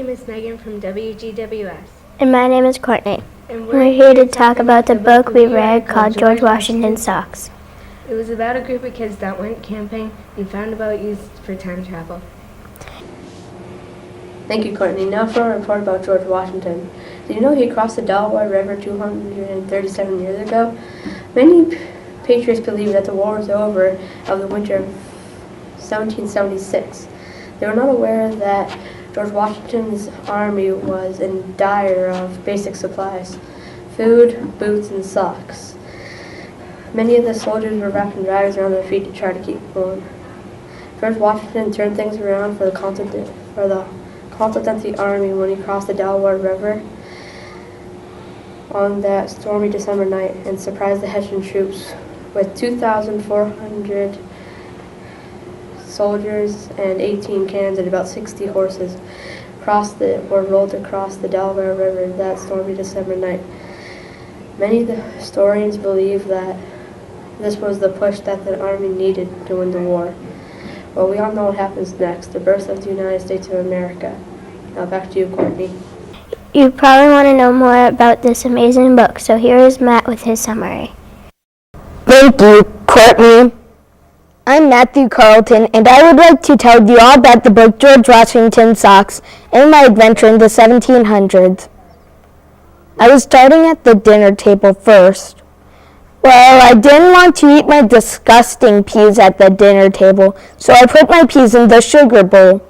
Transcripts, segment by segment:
name is Megan from WGWS. And my name is Courtney. And we're here to talk about the book we read called George Washington Socks. It was about a group of kids that went camping and found a boat used for time travel. Thank you, Courtney. Now for a report about George Washington. Did you know he crossed the Delaware River 237 years ago? Many patriots believe that the war was over of the winter of 1776. They were not aware that George Washington's army was in dire of basic supplies: food, boots, and socks. Many of the soldiers were wrapped in rags around their feet to try to keep warm. George Washington turned things around for the Continental Army when he crossed the Delaware River on that stormy December night and surprised the Hessian troops with 2,400 soldiers and 18 cannons and about 60 horses were rolled across the Delaware River that stormy December night. Many of the historians believe that this was the push that the army needed to win the war. Well, we all know what happens next, the birth of the United States of America. Now back to you, Courtney. You probably want to know more about this amazing book, so here is Matt with his summary. Thank you, Courtney. I'm Matthew Carlton, and I would like to tell you all about the book George Washington Socks and my adventure in the 1700s. I was starting at the dinner table first. Well, I didn't want to eat my disgusting peas at the dinner table, so I put my peas in the sugar bowl.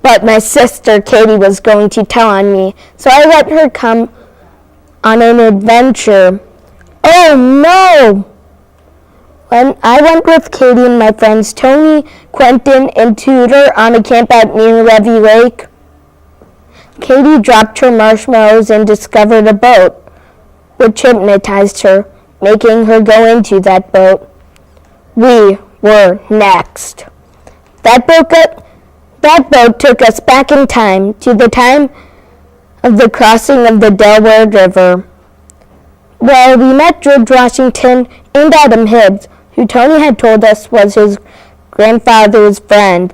But my sister Katie was going to tell on me, so I let her come on an adventure. Oh no! When I went with Katie and my friends Tony, Quentin, and Tudor on a camp out near Levy Lake, Katie dropped her marshmallows and discovered a boat, which hypnotized her, making her go into that boat. We were next. That boat took us back in time to the time of the crossing of the Delaware River. Well, we met George Washington and Adam Hibbs, who Tony had told us was his grandfather's friend.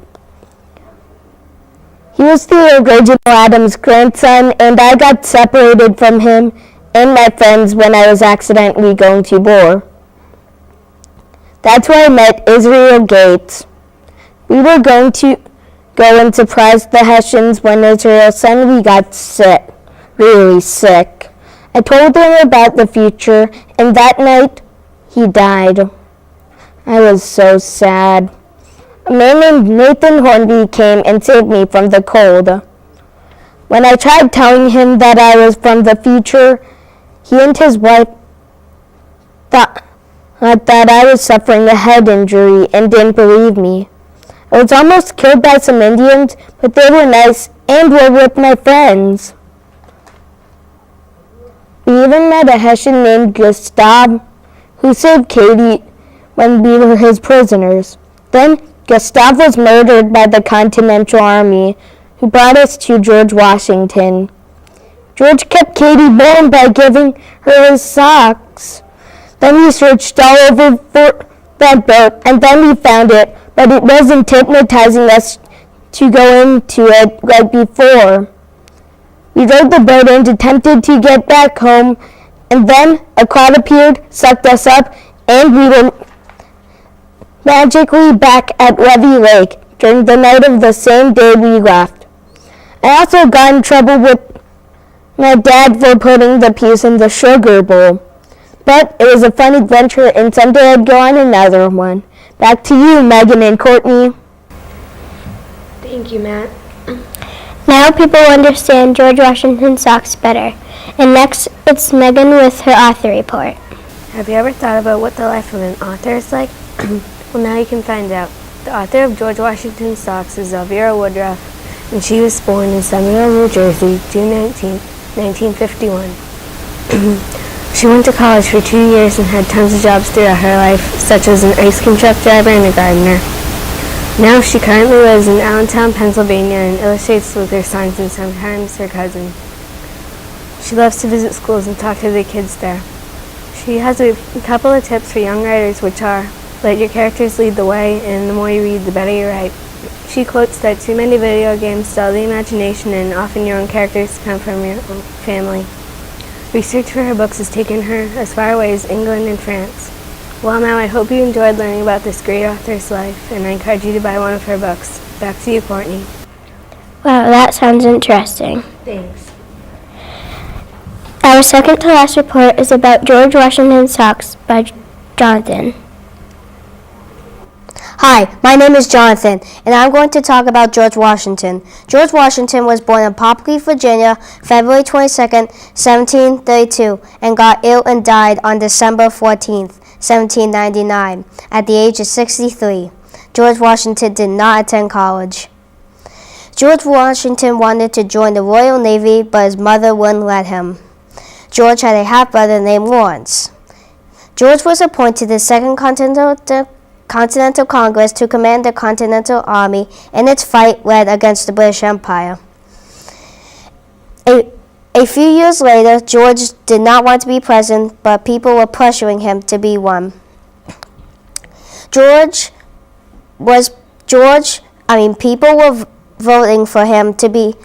He was the original Adam's grandson, and I got separated from him and my friends when I was accidentally going to war. That's where I met Israel Gates. We were going to go and surprise the Hessians when Israel suddenly got sick, really sick. I told him about the future, and that night he died. I was so sad. A man named Nathan Hornby came and saved me from the cold. When I tried telling him that I was from the future, he and his wife thought that I was suffering a head injury and didn't believe me. I was almost killed by some Indians, but they were nice and were with my friends. We even met a Hessian named Gustav, who saved Katie when we were his prisoners. Then Gustav was murdered by the Continental Army, who brought us to George Washington. George kept Katie warm by giving her his socks. Then we searched all over for that boat, and then we found it, but it wasn't hypnotizing us to go into it like before. We rode the boat and attempted to get back home, and then a cloud appeared, sucked us up, and we were magically back at Levy Lake during the night of the same day we left. I also got in trouble with my dad for putting the peas in the sugar bowl. But it was a fun adventure, and someday I'd go on another one. Back to you, Megan and Courtney. Thank you, Matt. Now people understand George Washington Socks better. And next, it's Megan with her author report. Have you ever thought about what the life of an author is like? Well, now you can find out. The author of George Washington Socks is Elvira Woodruff, and she was born in Somerville, New Jersey, June 19, 1951. She went to college for 2 years and had tons of jobs throughout her life, such as an ice cream truck driver and a gardener. Now she currently lives in Allentown, Pennsylvania, and illustrates with her sons and sometimes her cousin. She loves to visit schools and talk to the kids there. She has a couple of tips for young writers, which are: let your characters lead the way, and the more you read, the better you write. She quotes that too many video games dull the imagination and often your own characters come from your own family. Research for her books has taken her as far away as England and France. Well, now I hope you enjoyed learning about this great author's life, and I encourage you to buy one of her books. Back to you, Courtney. Wow, that sounds interesting. Thanks. Our second to last report is about George Washington's socks by Jonathan. Hi, my name is Jonathan, and I'm going to talk about George Washington. George Washington was born in Poplar, Virginia, February 22, 1732, and got ill and died on December 14, 1799, at the age of 63. George Washington did not attend college. George Washington wanted to join the Royal Navy, but his mother wouldn't let him. George had a half-brother named Lawrence. George was appointed the Second Continental Congress to command the Continental Army in its fight led against the British Empire. A few years later, George did not want to be president, but people were pressuring him to be one. People were voting for him to be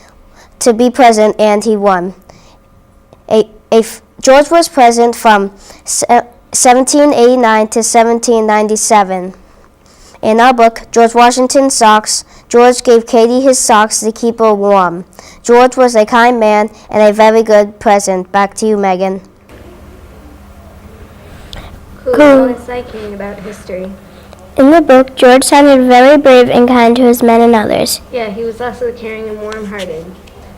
president, and he won. George was president from 1789 to 1797. In our book, George Washington's Socks, George gave Katie his socks to keep her warm. George was a kind man and a very good president. Back to you, Megan. Cool. It's like hearing about history. In the book, George sounded very brave and kind to his men and others. Yeah, he was also caring and warm-hearted.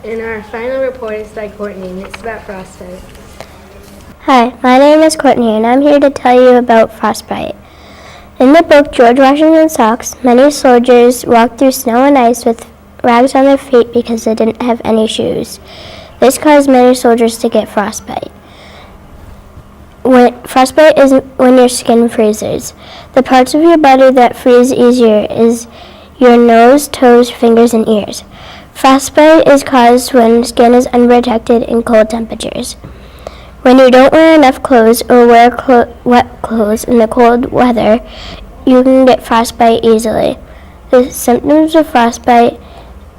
And our final report is by Courtney, and it's about frostbite. Hi, my name is Courtney, and I'm here to tell you about frostbite. In the book, George Washington's Socks, many soldiers walked through snow and ice with rags on their feet because they didn't have any shoes. This caused many soldiers to get frostbite. Frostbite is when your skin freezes. The parts of your body that freeze easier is your nose, toes, fingers, and ears. Frostbite is caused when skin is unprotected in cold temperatures. When you don't wear enough clothes or wear wet clothes in the cold weather, you can get frostbite easily. The symptoms of frostbite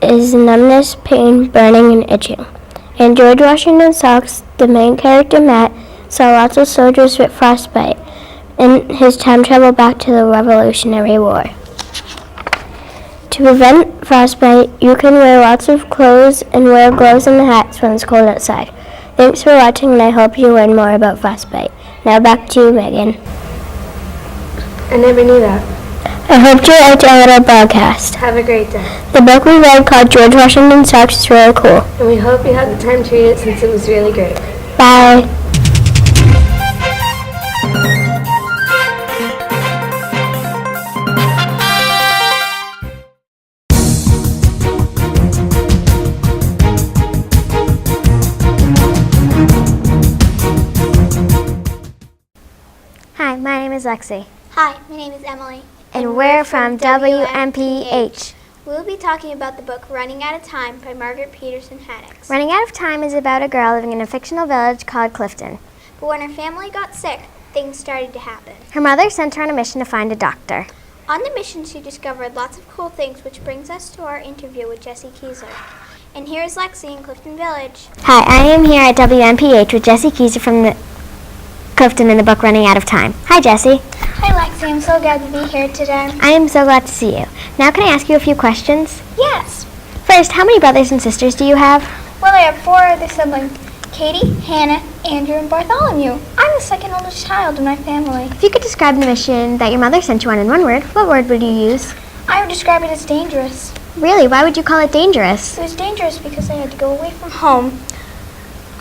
is numbness, pain, burning, and itching. In George Washington's Socks, the main character, Matt, saw lots of soldiers with frostbite in his time travel back to the Revolutionary War. To prevent frostbite, you can wear lots of clothes and wear gloves and hats when it's cold outside. Thanks for watching, and I hope you learn more about frostbite. Now back to you, Megan. I never knew that. I hope you liked our little broadcast. Have a great day. The book we read called George Washington's Socks is really cool. And we hope you had the time to read it since it was really great. Bye. Hi, my name is Lexi. Hi, my name is Emily. And we're from WMPH. We'll be talking about the book Running Out of Time by Margaret Peterson Haddix. Running Out of Time is about a girl living in a fictional village called Clifton. But when her family got sick, things started to happen. Her mother sent her on a mission to find a doctor. On the mission, she discovered lots of cool things, which brings us to our interview with Jessie Keyser. And here's Lexi in Clifton Village. Hi, I am here at WMPH with Jessie Keyser from the Clifton in the book Running Out of Time. Hi, Jessie. Hi, Lexi. I'm so glad to be here today. I am so glad to see you. Now can I ask you a few questions? Yes. First, how many brothers and sisters do you have? Well, I have 4 other siblings. Katie, Hannah, Andrew, and Bartholomew. I'm the second oldest child in my family. If you could describe the mission that your mother sent you on in one word, what word would you use? I would describe it as dangerous. Really? Why would you call it dangerous? It was dangerous because I had to go away from home.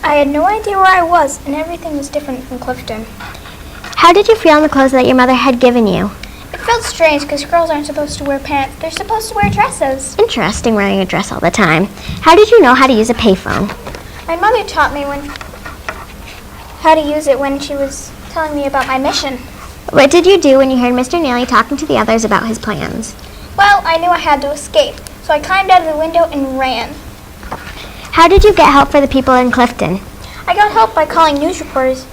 I had no idea where I was, and everything was different from Clifton. How did you feel in the clothes that your mother had given you? It felt strange because girls aren't supposed to wear pants. They're supposed to wear dresses. Interesting, wearing a dress all the time. How did you know how to use a payphone? My mother taught me how to use it when she was telling me about my mission. What did you do when you heard Mr. Neely talking to the others about his plans? Well, I knew I had to escape, so I climbed out of the window and ran. How did you get help for the people in Clifton? I got help by calling news reporters.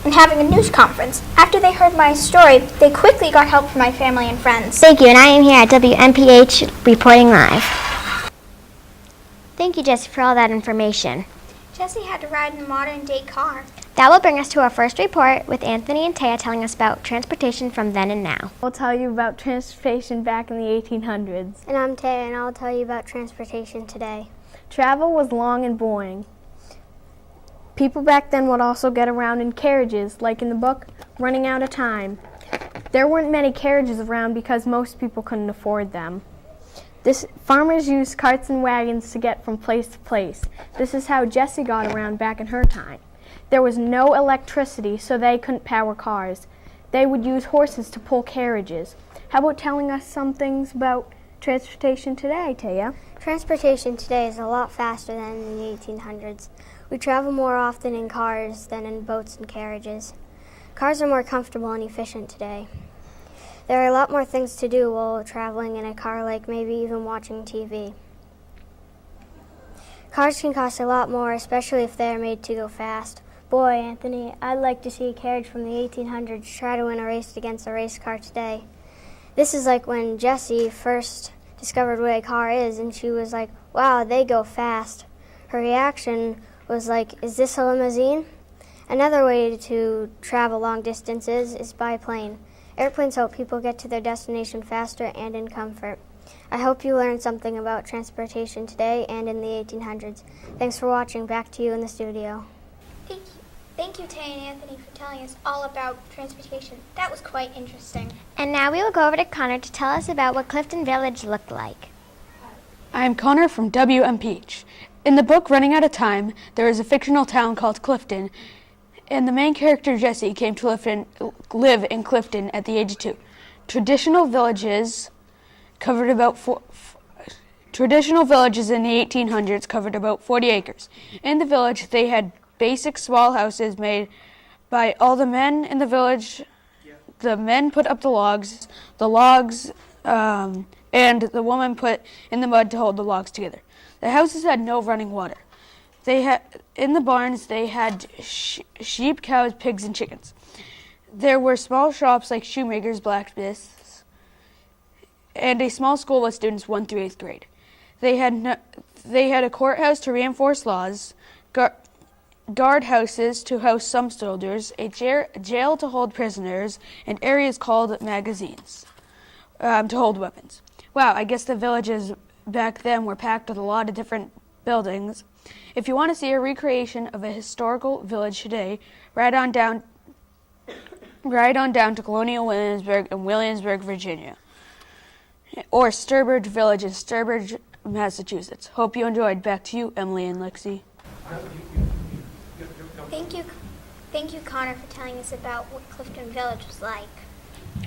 and having a news conference. After they heard my story, they quickly got help from my family and friends. Thank you, and I am here at WMPH reporting live. Thank you, Jessie, for all that information. Jessie had to ride in a modern-day car. That will bring us to our first report with Anthony and Taya telling us about transportation from then and now. We'll tell you about transportation back in the 1800s. And I'm Taya, and I'll tell you about transportation today. Travel was long and boring. People back then would also get around in carriages, like in the book, Running Out of Time. There weren't many carriages around because most people couldn't afford them. Farmers used carts and wagons to get from place to place. This is how Jessie got around back in her time. There was no electricity, so they couldn't power cars. They would use horses to pull carriages. How about telling us some things about transportation today, Taya? Transportation today is a lot faster than in the 1800s. We travel more often in cars than in boats and carriages. Cars are more comfortable and efficient today. There are a lot more things to do while traveling in a car, like maybe even watching TV. Cars can cost a lot more, especially if they are made to go fast. Boy, Anthony, I'd like to see a carriage from the 1800s try to win a race against a race car today. This is like when Jessie first discovered what a car is, and she was like, wow, they go fast. Her reaction was like, is this a limousine? Another way to travel long distances is by plane. Airplanes help people get to their destination faster and in comfort. I hope you learned something about transportation today and in the 1800s. Thanks for watching. Back to you in the studio. Thank you, Tay and Anthony, for telling us all about transportation. That was quite interesting. And now we will go over to Connor to tell us about what Clifton Village looked like. I am Connor from WMPH. In the book Running Out of Time, there is a fictional town called Clifton, and the main character, Jessie, came to live in Clifton at the age of 2. Traditional villages in the 1800s covered about 40 acres. In the village, they had basic small houses made by all the men in the village. The men put up the logs, and the woman put in the mud to hold the logs together. The houses had no running water. In the barns, they had sheep, cows, pigs, and chickens. There were small shops like shoemakers, blacksmiths, and a small school with students 1 through 8th grade. They had a courthouse to reinforce laws, guard houses to house some soldiers, a jail to hold prisoners, and areas called magazines to hold weapons. Wow, I guess the villages back then were packed with a lot of different buildings. If you want to see a recreation of a historical village today, ride on down to Colonial Williamsburg in Williamsburg, Virginia, or Sturbridge Village in Sturbridge, Massachusetts. Hope you enjoyed. Back to you, Emily and Lexi. Thank you, Connor, for telling us about what Clifton Village was like.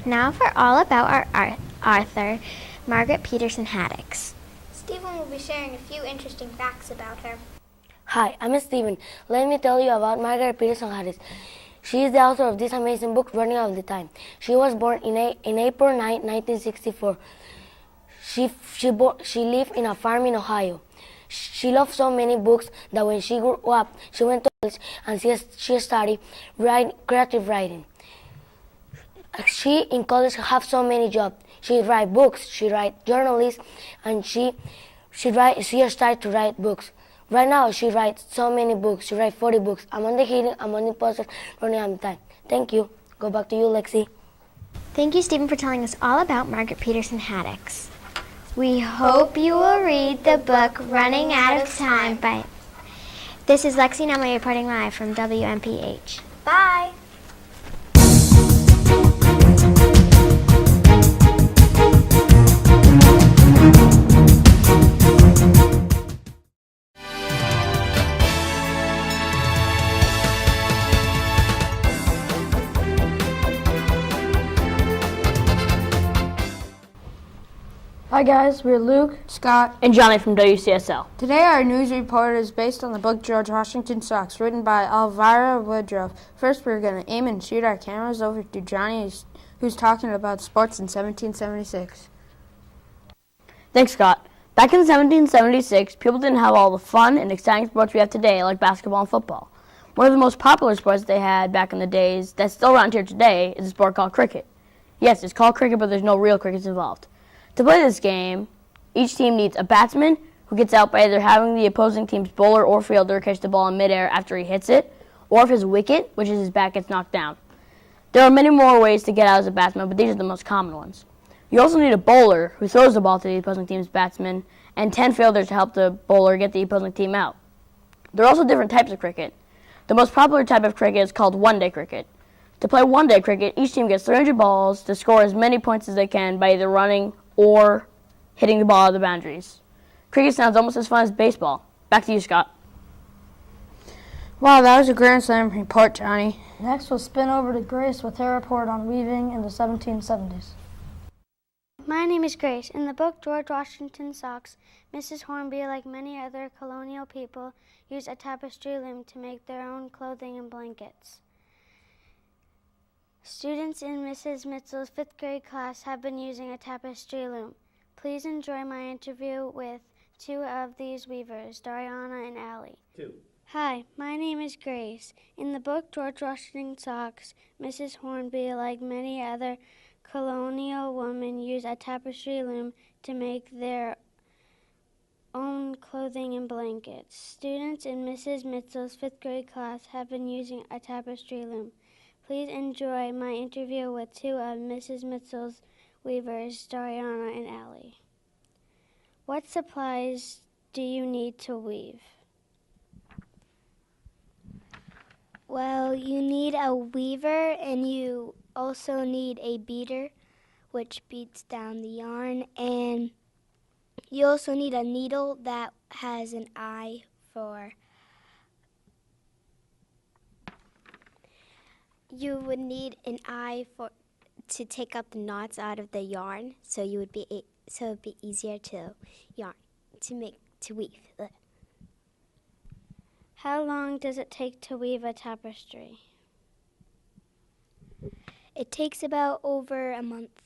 Now for all about our Arthur, Margaret Peterson Haddix. Stephen will be sharing a few interesting facts about her. Hi, I'm Stephen. Let me tell you about Margaret Peterson Haddix. She is the author of this amazing book, Running Out of Time. She was born in April 9, 1964. She lived in a farm in Ohio. She loved so many books that when she grew up, she went to college and she studied creative writing. She in college have so many jobs. She write books, she write journalists, and she started to write books. Right now, she writes so many books. She writes 40 books. I'm on the healing, I'm on the poster, Running Out of Time. Thank you. Go back to you, Lexi. Thank you, Stephen, for telling us all about Margaret Peterson Haddix. We hope you will read the book Running Out of Time by... This is Lexi and Emily reporting live from WMPH. Bye! Hi guys, we're Luke, Scott, and Johnny from WCSL. Today our news report is based on the book George Washington Socks, written by Elvira Woodruff. First we're going to aim and shoot our cameras over to Johnny, who's talking about sports in 1776. Thanks, Scott. Back in 1776, people didn't have all the fun and exciting sports we have today, like basketball and football. One of the most popular sports they had back in the days that's still around here today is a sport called cricket. Yes, it's called cricket, but there's no real crickets involved. To play this game, each team needs a batsman who gets out by either having the opposing team's bowler or fielder catch the ball in midair after he hits it, or if his wicket, which is his bat, gets knocked down. There are many more ways to get out as a batsman, but these are the most common ones. You also need a bowler who throws the ball to the opposing team's batsman, and 10 fielders to help the bowler get the opposing team out. There are also different types of cricket. The most popular type of cricket is called one-day cricket. To play one-day cricket, each team gets 300 balls to score as many points as they can by either running or hitting the ball out of the boundaries. Cricket sounds almost as fun as baseball. Back to you, Scott. Wow, that was a Grand Slam report, Johnny. Next, we'll spin over to Grace with her report on weaving in the 1770s. My name is Grace. In the book George Washington Socks, Mrs. Hornby, like many other colonial people, used a tapestry loom to make their own clothing and blankets. Students in Mrs. Mitchell's 5th grade class have been using a tapestry loom. Please enjoy my interview with two of these weavers, Dariana and Allie. Hi, my name is Grace. In the book George Washington Socks, Mrs. Hornby, like many other colonial women, used a tapestry loom to make their own clothing and blankets. Students in Mrs. Mitchell's 5th grade class have been using a tapestry loom. Please enjoy my interview with two of Mrs. Mitchell's weavers, Dariana and Allie. What supplies do you need to weave? Well, you need a weaver, and you also need a beater, which beats down the yarn, and you also need a needle that has an eye for. You would need an eye to take up the knots out of the yarn, so it'd be easier to weave. How long does it take to weave a tapestry? It takes about over a month.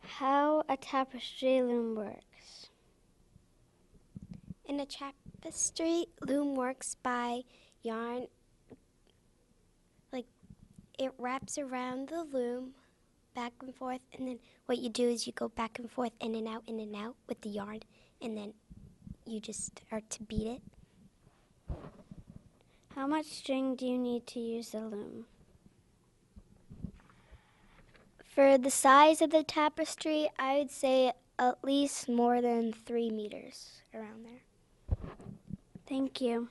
How a tapestry loom works? In a tapestry, loom works by yarn. Like, it wraps around the loom back and forth, and then what you do is you go back and forth, in and out with the yarn, and then you just start to beat it. How much string do you need to use the loom? For the size of the tapestry, I would say at least more than 3 meters around there. Thank you.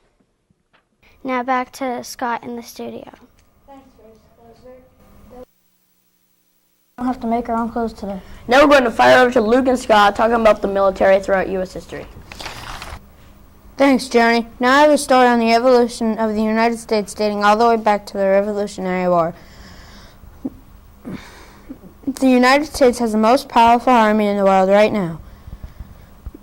Now back to Scott in the studio. Thanks, Grace. We don't have to make our own clothes today. Now we're going to fire over to Luke and Scott talking about the military throughout U.S. history. Thanks, Johnny. Now I have a story on the evolution of the United States dating all the way back to the Revolutionary War. The United States has the most powerful army in the world right now.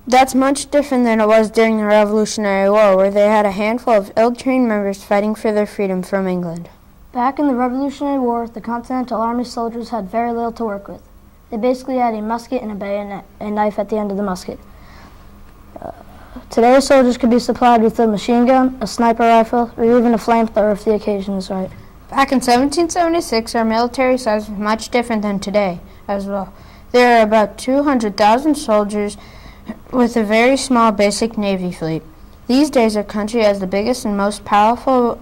That's much different than it was during the Revolutionary War, where they had a handful of ill-trained members fighting for their freedom from England. Back in the Revolutionary War, the Continental Army soldiers had very little to work with. They basically had a musket and a bayonet, a knife at the end of the musket. Today, soldiers could be supplied with a machine gun, a sniper rifle, or even a flamethrower if the occasion is right. Back in 1776, our military size was much different than today as well. There are about 200,000 soldiers with a very small basic Navy fleet. These days, our country has the biggest and most powerful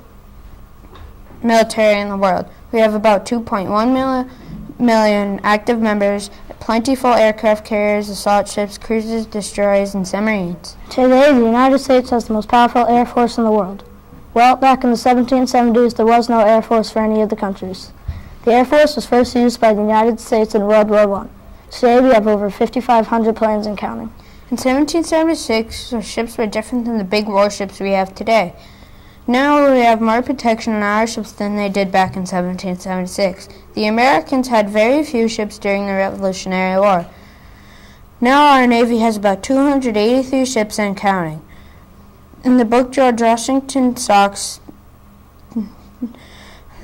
military in the world. We have about 2.1 million active members, plentiful aircraft carriers, assault ships, cruisers, destroyers, and submarines. Today, the United States has the most powerful air force in the world. Well, back in the 1770s, there was no air force for any of the countries. The air force was first used by the United States in World War I. Today, we have over 5,500 planes and counting. In 1776, our ships were different than the big warships we have today. Now we have more protection on our ships than they did back in 1776. The Americans had very few ships during the Revolutionary War. Now our Navy has about 283 ships and counting. In the book George Washington Socks,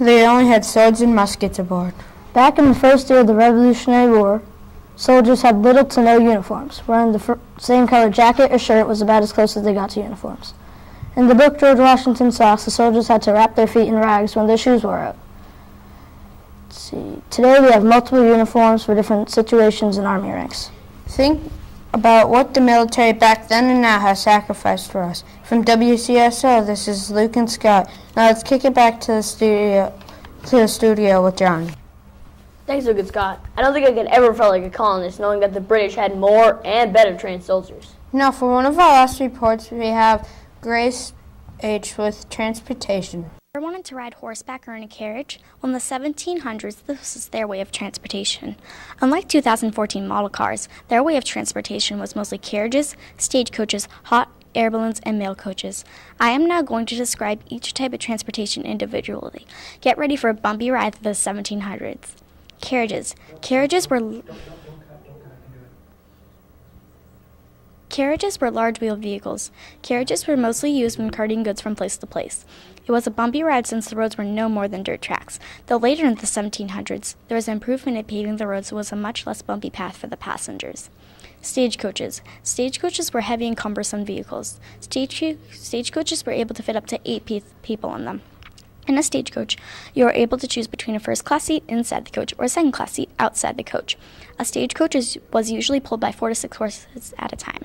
they only had swords and muskets aboard. Back in the first year of the Revolutionary War, Soldiers had little to no uniforms. Wearing the same color jacket or shirt was about as close as they got to uniforms. In the book George Washington Socks, the soldiers had to wrap their feet in rags when their shoes wore out. Let's see. Today we have multiple uniforms for different situations in Army ranks. Think about what the military back then and now has sacrificed for us. From WCSO, this is Luke and Scott. Now let's kick it back to the studio with John. Thanks, Luke and Scott. I don't think I could ever felt like a colonist knowing that the British had more and better trained soldiers. Now, for one of our last reports, we have Grace H. with transportation. Ever wanted to ride horseback or in a carriage? Well, in the 1700s, this was their way of transportation. Unlike 2014 model cars, their way of transportation was mostly carriages, stagecoaches, hot air balloons, and mail coaches. I am now going to describe each type of transportation individually. Get ready for a bumpy ride through the 1700s. Carriages. Carriages were large wheeled vehicles. Carriages were mostly used when carting goods from place to place. It was a bumpy ride since the roads were no more than dirt tracks, though later in the 1700s, there was an improvement in paving the roads so it was a much less bumpy path for the passengers. Stagecoaches. Stagecoaches were heavy and cumbersome vehicles. Stagecoaches were able to fit up to 8 people in them. In a stagecoach, you are able to choose between a first-class seat inside the coach or a second-class seat outside the coach. A stagecoach was usually pulled by 4 to 6 horses at a time.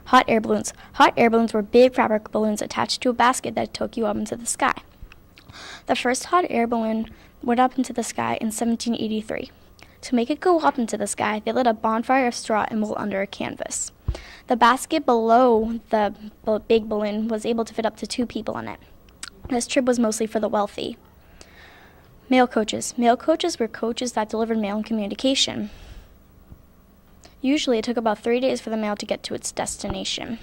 Hot air balloons. Hot air balloons were big fabric balloons attached to a basket that took you up into the sky. The first hot air balloon went up into the sky in 1783. To make it go up into the sky, they lit a bonfire of straw and wool under a canvas. The basket below the big balloon was able to fit up to 2 people in it. This trip was mostly for the wealthy. Mail coaches. Mail coaches were coaches that delivered mail and communication. Usually it took about 3 days for the mail to get to its destination.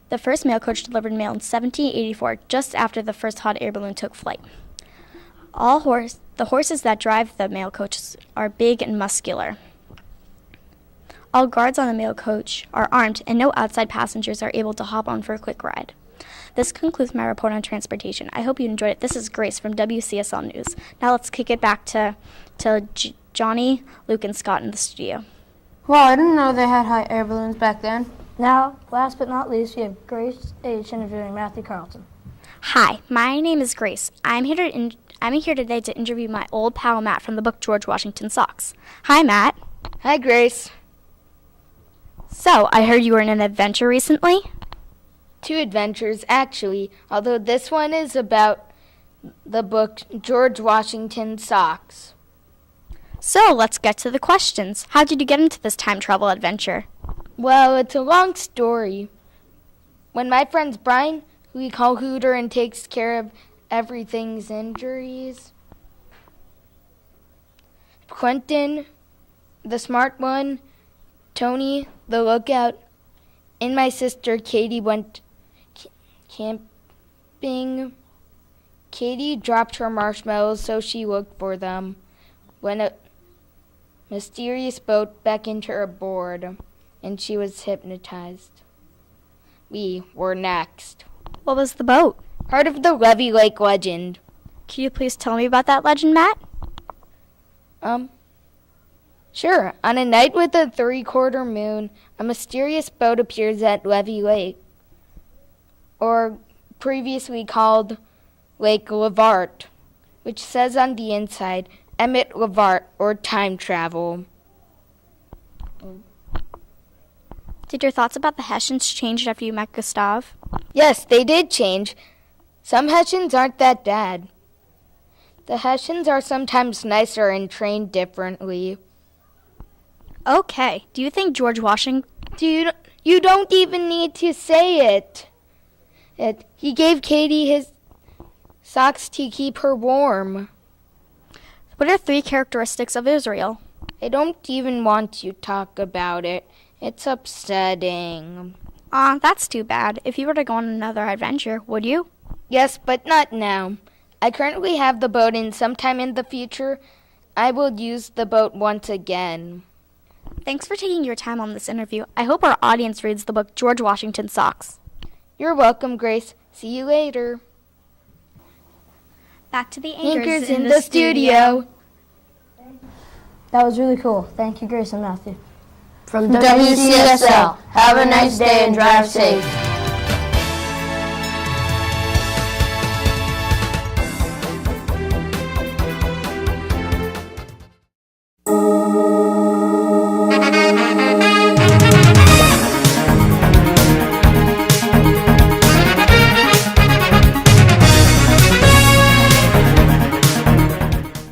The first mail coach delivered mail in 1784, just after the first hot air balloon took flight. The horses that drive the mail coaches are big and muscular. All guards on the mail coach are armed, and no outside passengers are able to hop on for a quick ride. This concludes my report on transportation. I hope you enjoyed it. This is Grace from WCSL News. Now let's kick it back to Johnny, Luke, and Scott in the studio. Wow, I didn't know they had hot air balloons back then. Now, last but not least, we have Grace H. interviewing Matthew Carlton. Hi, my name is Grace. I'm here today to interview my old pal Matt from the book George Washington Socks. Hi, Matt. Hi, Grace. So, I heard you were in an adventure recently? 2 adventures, actually, although this one is about the book George Washington Socks. So, let's get to the questions. How did you get into this time travel adventure? Well, it's a long story. When my friend Brian, who we call Hooter and takes care of everything's injuries, Quentin, the smart one, Tony, the lookout, and my sister Katie went camping. Katie dropped her marshmallows so she looked for them when a mysterious boat beckoned her aboard, and she was hypnotized. We were next. What was the boat? Part of the Levy Lake legend. Can you please tell me about that legend, Matt? Sure. On a night with a 3/4 moon, a mysterious boat appears at Levy Lake, or previously called Lake Lavart, which says on the inside, Emmett Lavart, or time travel. Did your thoughts about the Hessians change after you met Gustav? Yes, they did change. Some Hessians aren't that bad. The Hessians are sometimes nicer and trained differently. Okay. Do you think George Washington... You don't even need to say it. He gave Katie his socks to keep her warm. What are 3 characteristics of Israel? I don't even want to talk about it. It's upsetting. That's too bad. If you were to go on another adventure, would you? Yes, but not now. I currently have the boat, and sometime in the future, I will use the boat once again. Thanks for taking your time on this interview. I hope our audience reads the book George Washington Socks. You're welcome, Grace. See you later. Back to the anchors in the studio. That was really cool. Thank you, Grace and Matthew. From WCSL, have a nice day and drive safe.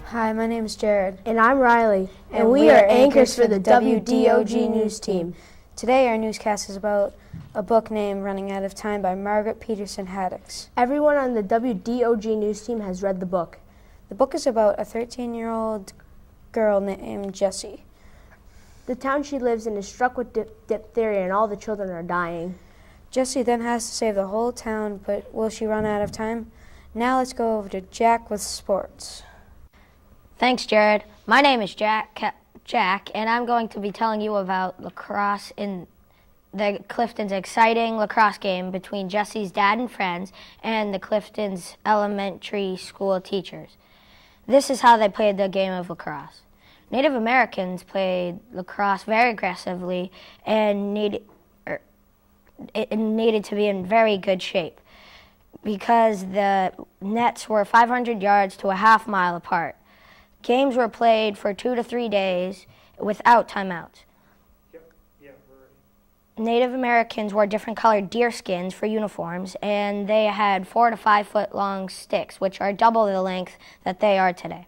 Hi, my name is Jared. And I'm Riley, and we are anchors for the WDOG News Team. Today our newscast is about a book named Running Out of Time by Margaret Peterson Haddix. Everyone on the WDOG News Team has read the book. The book is about a 13-year-old girl named Jessie. The town she lives in is struck with diphtheria and all the children are dying. Jessie then has to save the whole town, but will she run out of time? Now let's go over to Jack with sports. Thanks, Jared. My name is Jack, and I'm going to be telling you about lacrosse in the Clifton's exciting lacrosse game between Jessie's dad and friends and the Clifton's elementary school teachers. This is how they played the game of lacrosse. Native Americans played lacrosse very aggressively and needed to be in very good shape because the nets were 500 yards to a half mile apart. Games were played for 2 to 3 days without timeouts. Native Americans wore different colored deer skins for uniforms, and they had 4 to 5 foot long sticks, which are double the length that they are today.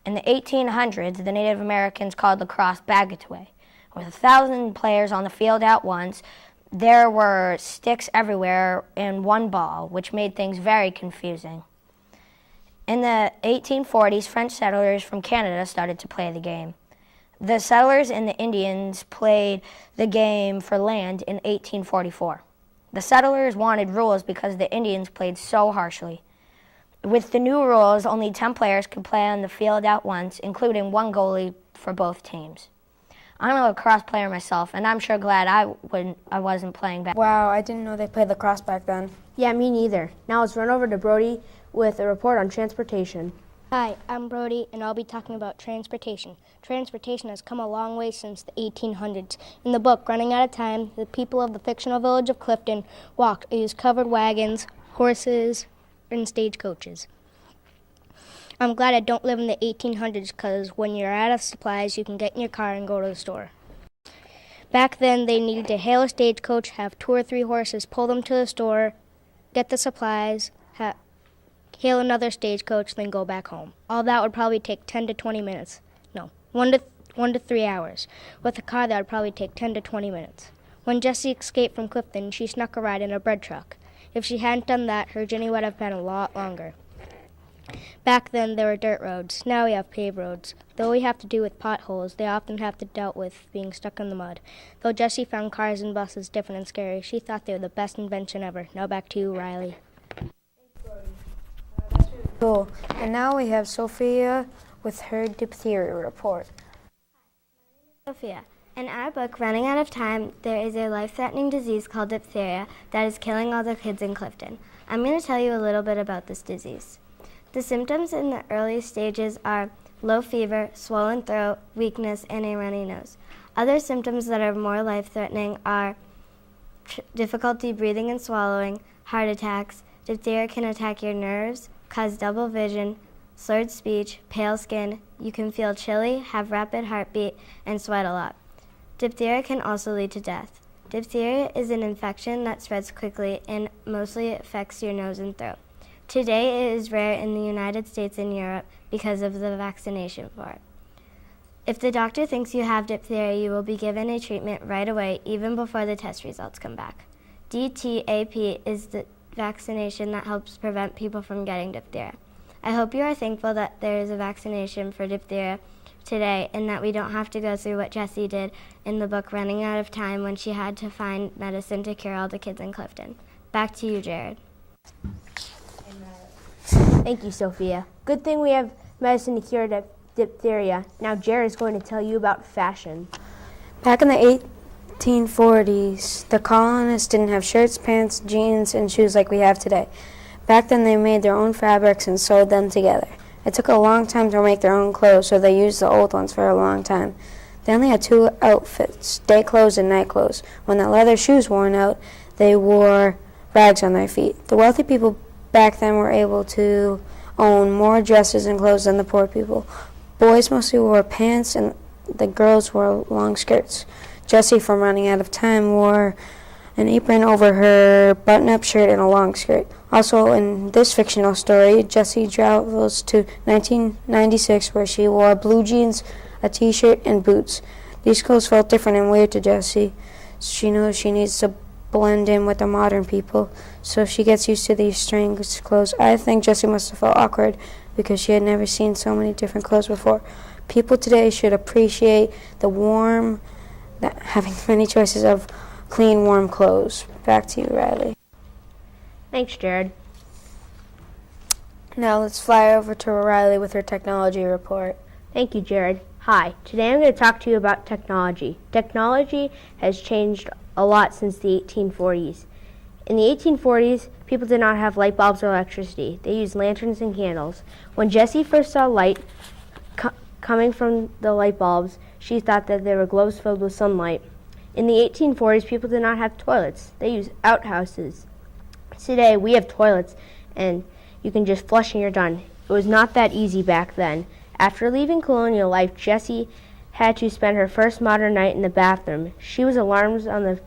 In the 1800s, the Native Americans called lacrosse bagatue. With 1,000 players on the field at once, there were sticks everywhere and one ball, which made things very confusing. In the 1840s, French settlers from Canada started to play the game. The settlers and the Indians played the game for land in 1844. The settlers wanted rules because the Indians played so harshly. With the new rules, only 10 players could play on the field at once, including one goalie for both teams. I'm a lacrosse player myself, and I'm sure glad I wasn't playing back. Wow, I didn't know they played lacrosse back then. Yeah, me neither. Now let's run over to Brody with a report on transportation. Hi, I'm Brody, and I'll be talking about transportation. Transportation has come a long way since the 1800s. In the book, Running Out of Time, the people of the fictional village of Clifton walked or used covered wagons, horses, and stagecoaches. I'm glad I don't live in the 1800s because when you're out of supplies, you can get in your car and go to the store. Back then, they needed to hail a stagecoach, have 2 or 3 horses, pull them to the store, get the supplies, hail another stagecoach, then go back home. All that would probably take 10 to 20 minutes. No, 1 to 3 hours. With a car, that would probably take 10 to 20 minutes. When Jessie escaped from Clifton, she snuck a ride in a bread truck. If she hadn't done that, her journey would have been a lot longer. Back then, there were dirt roads. Now we have paved roads. Though we have to do with potholes, they often have to deal with being stuck in the mud. Though Jessie found cars and buses different and scary, she thought they were the best invention ever. Now back to you, Riley. Cool. And now we have Sophia with her diphtheria report. Sophia. In our book, Running Out of Time, there is a life-threatening disease called diphtheria that is killing all the kids in Clifton. I'm going to tell you a little bit about this disease. The symptoms in the early stages are low fever, swollen throat, weakness, and a runny nose. Other symptoms that are more life-threatening are difficulty breathing and swallowing, heart attacks. Diphtheria can attack your nerves, cause double vision, slurred speech, pale skin. You can feel chilly, have rapid heartbeat, and sweat a lot. Diphtheria can also lead to death. Diphtheria is an infection that spreads quickly and mostly affects your nose and throat. Today it is rare in the United States and Europe because of the vaccination for it. If the doctor thinks you have diphtheria, you will be given a treatment right away, even before the test results come back. DTaP is the vaccination that helps prevent people from getting diphtheria. I hope you are thankful that there is a vaccination for diphtheria today and that we don't have to go through what Jessie did in the book Running Out of Time when she had to find medicine to cure all the kids in Clifton. Back to you, Jared. Thank you, Sophia. Good thing we have medicine to cure diphtheria. Now Jared is going to tell you about fashion. Back in the 1840s, the colonists didn't have shirts, pants, jeans, and shoes like we have today. Back then they made their own fabrics and sewed them together. It took a long time to make their own clothes, so they used the old ones for a long time. They only had 2 outfits, day clothes and night clothes. When the leather shoes worn out, they wore rags on their feet. The wealthy people back then were able to own more dresses and clothes than the poor people. Boys mostly wore pants and the girls wore long skirts. Jessie, from running out of time, wore an apron over her button-up shirt and a long skirt. Also, in this fictional story, Jessie travels to 1996, where she wore blue jeans, a t-shirt, and boots. These clothes felt different and weird to Jessie. She knows she needs to blend in with the modern people, so she gets used to these strange clothes. I think Jessie must have felt awkward because she had never seen so many different clothes before. People today should appreciate having many choices of clean, warm clothes. Back to you, Riley. Thanks, Jared. Now let's fly over to Riley with her technology report. Thank you, Jared. Hi, today I'm going to talk to you about technology. Technology has changed a lot since the 1840s. In the 1840s, people did not have light bulbs or electricity. They used lanterns and candles. When Jessie first saw light coming from the light bulbs, she thought that they were globes filled with sunlight. In the 1840s, people did not have toilets. They used outhouses. Today, we have toilets, and you can just flush and you're done. It was not that easy back then. After leaving colonial life, Jessie had to spend her first modern night in the bathroom. She was alarmed on the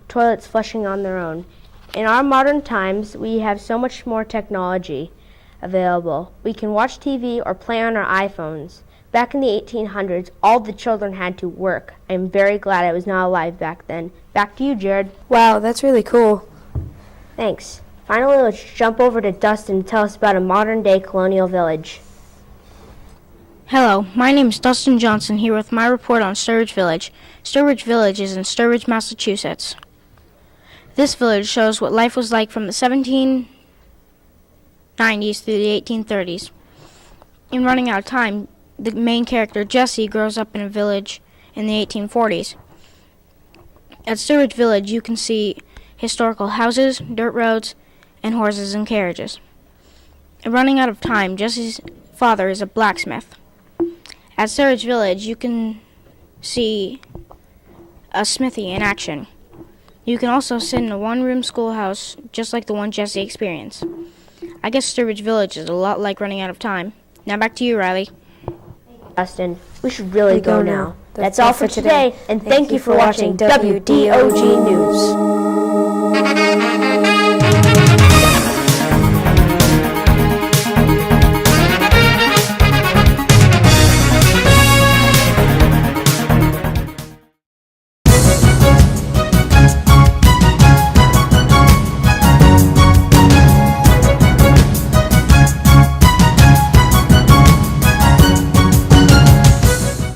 toilets flushing on their own. In our modern times, we have so much more technology available. We can watch TV or play on our iPhones. Back in the 1800s, all the children had to work. I'm very glad I was not alive back then. Back to you, Jared. Wow, that's really cool. Thanks. Finally, let's jump over to Dustin to tell us about a modern-day colonial village. Hello, my name is Dustin Johnson, here with my report on Sturbridge Village. Sturbridge Village is in Sturbridge, Massachusetts. This village shows what life was like from the 1790s through the 1830s. In running out of time, the main character, Jessie, grows up in a village in the 1840s. At Sturbridge Village, you can see historical houses, dirt roads, and horses and carriages. In running out of time, Jessie's father is a blacksmith. At Sturbridge Village, you can see a smithy in action. You can also sit in a one-room schoolhouse, just like the one Jessie experienced. I guess Sturbridge Village is a lot like running out of time. Now back to you, Riley. Dustin, we should really go now. That's all for today, and thank you for watching WDOG News.